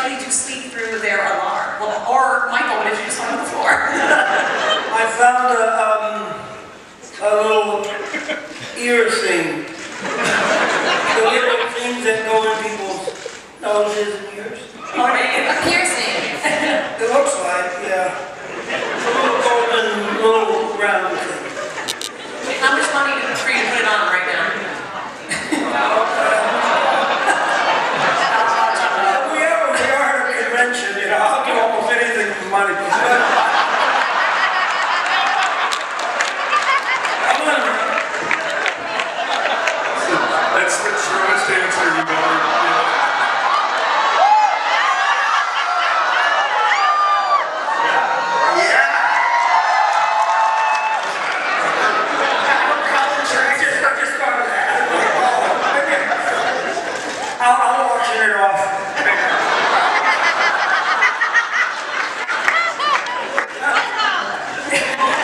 likely to sleep through their alarm? Well, or, Michael, what did you just find on the floor? I found a little ear thing. The little things that go in people's noses and ears. Oh, a piercing. It looks like, yeah. It's a little golden, little round thing. How much money for you to put it on right now? We are at a convention, you know, I'll give almost anything for money. That's the truest answer you've ever given. I'll auction it off.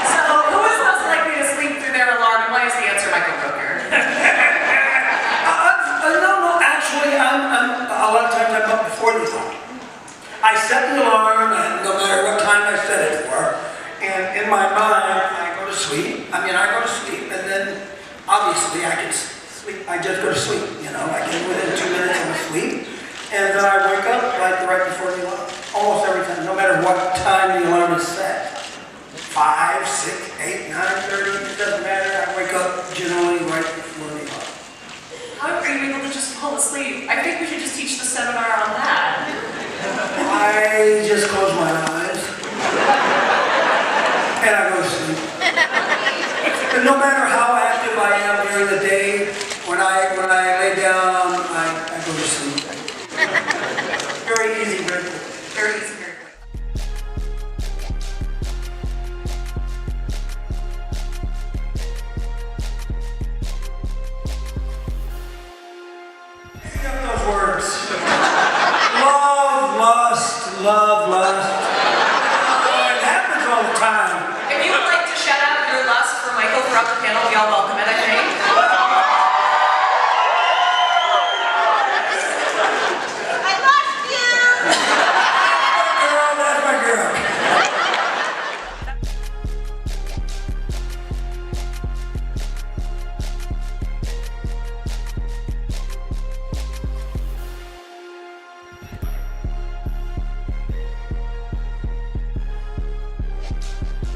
So, who is most likely to sleep through their alarm, and why is the answer Michael Coker? No, actually, a lot of times I'm up before the alarm. I set the alarm, and no matter what time I set it for, and in my mind, I go to sleep. I go to sleep, and then obviously I can sleep. I just go to sleep, you know, like within 2 minutes I'm asleep, and then I wake up like right before the alarm, almost every time, no matter what time the alarm is set. 5, 6, 8, 9, 30, it doesn't matter. I wake up generally right before the alarm. How are you able to just fall asleep? I think we should just teach the seminar on that. I just close my eyes and I go to sleep. And no matter how active I am during the day, when I lay down, I go to sleep. Very easy, very quick. Very easy, very quick. Pick up those words. Love, lust, love, lust. It happens all the time. If you would like to shout out your lust for Michael throughout the panel, we all welcome it, I think. I lost you! Girl, that's my girl.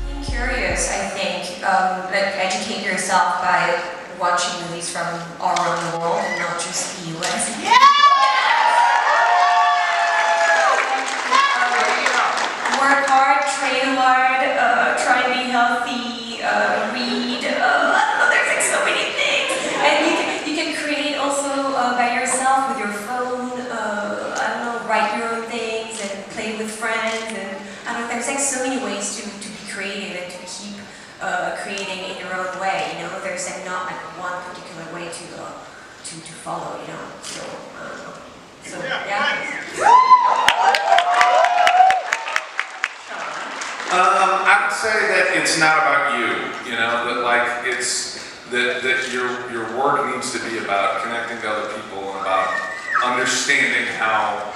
Being curious, I think, educate yourself by watching movies from all around the world and not just the US. Work hard, train hard, try to be healthy, read, I don't know, there's like so many things. And you can create also by yourself with your phone, I don't know, write your own things and play with friends, and I don't know, there's like so many ways to be creative and to keep creating in your own way, you know, there's like not like one particular way to follow, you know, so, so yeah. I would say that it's not about you, you know, that like it's, that your work needs to be about connecting to other people and about understanding how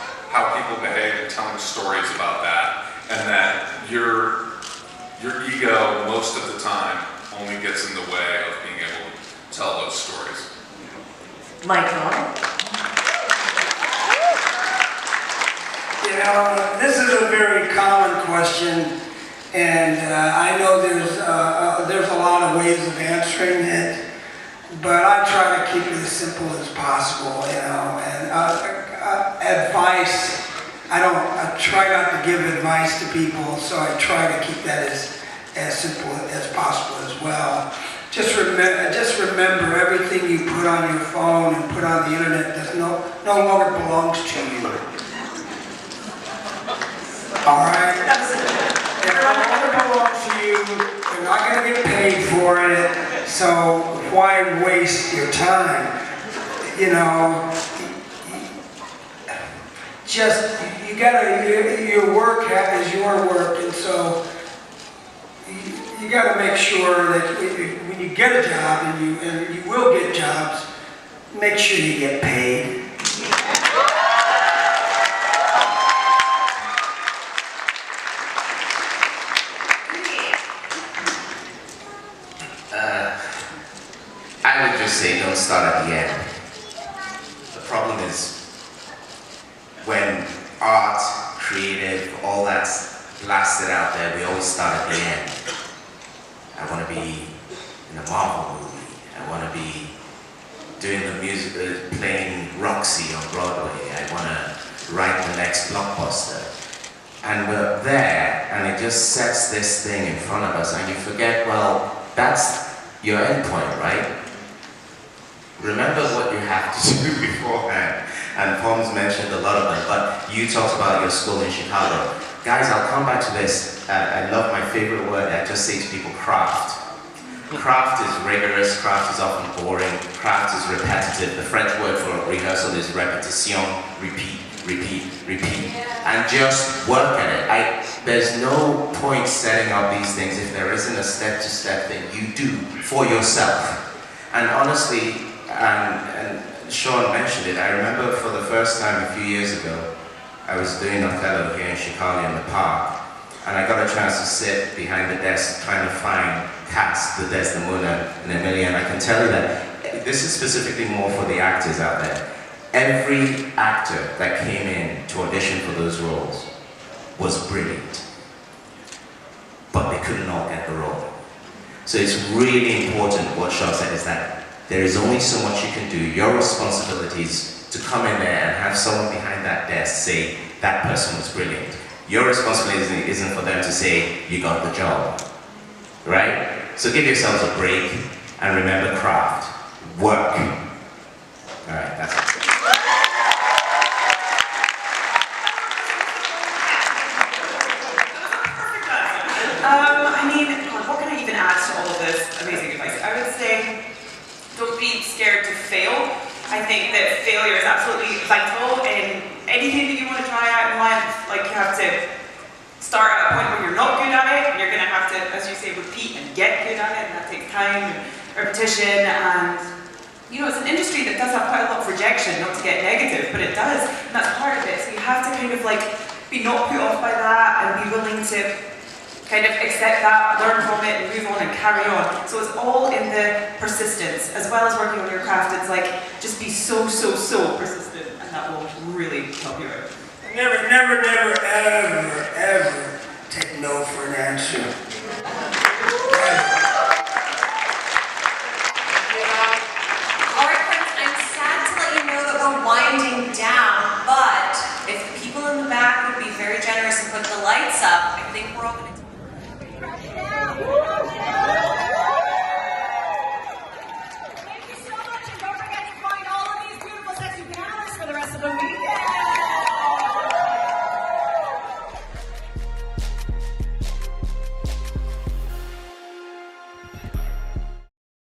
people behave and telling stories about that, and that your ego most of the time only gets in the way of being able to tell those stories. Michael. You know, this is a very common question, and I know there's a lot of ways of answering it, but I try to keep it as simple as possible, you know, and advice, I try not to give advice to people, so I try to keep that as simple as possible as well. Just remember everything you put on your phone and put on the internet does no longer belongs to you. All right? It no longer belongs to you. You're not going to get paid for it. So why waste your time? You know, you gotta, your work is your work, and so you got to make sure that when you get a job, and you will get jobs, make sure you get paid. art, creative, all that's blasted out there, we always start at the end. I want to be in a Marvel movie. I want to be doing the music, playing Roxy on Broadway. I want to write the next blockbuster. And we're there, and it just sets this thing in front of us, and you forget, well, that's your end point, right? Remember what you have to do beforehand. And Pom's mentioned a lot of them, but you talked about your school in Chicago. Guys, I'll come back to this. I love my favorite word. I just say to people, craft. Craft is rigorous, craft is often boring, craft is repetitive. The French word for rehearsal is répétition, repeat, repeat, repeat. And just work at it. There's no point setting up these things if there isn't a step-to-step thing you do for yourself. And honestly, and Sean mentioned it, I remember for the first time a few years ago, I was doing Othello here in Chicago in the park, and I got a chance to sit behind the desk trying to find cast the Desdemona and Emilia, and I can tell you that this is specifically more for the actors out there. Every actor that came in to audition for those roles was brilliant, but they couldn't all get the role. So it's really important what Sean said is that there is only so much you can do. Your responsibility is to come in there and have someone behind that desk say, that person was brilliant. Your responsibility isn't for them to say, you got the job, right? So give yourselves a break and remember craft, work. All right, that's it. I mean, what can I even add to all of this amazing advice? I would say, don't be scared to fail. I think that failure is absolutely vital in anything that you want to try out in life. Like, you have to start at a point where you're not good at it, and you're going to have to, as you say, repeat and get good at it, and that takes time and repetition. And you know, it's an industry that does have quite a lot of rejection, not to get negative, but it does, and that's part of it. So you have to kind of like be not put off by that and be willing to kind of accept that, learn from it, and move on and carry on. So it's all in the persistence, as well as working on your craft. It's like, just be so persistent, and that will really help you out. Never, ever take no for an answer.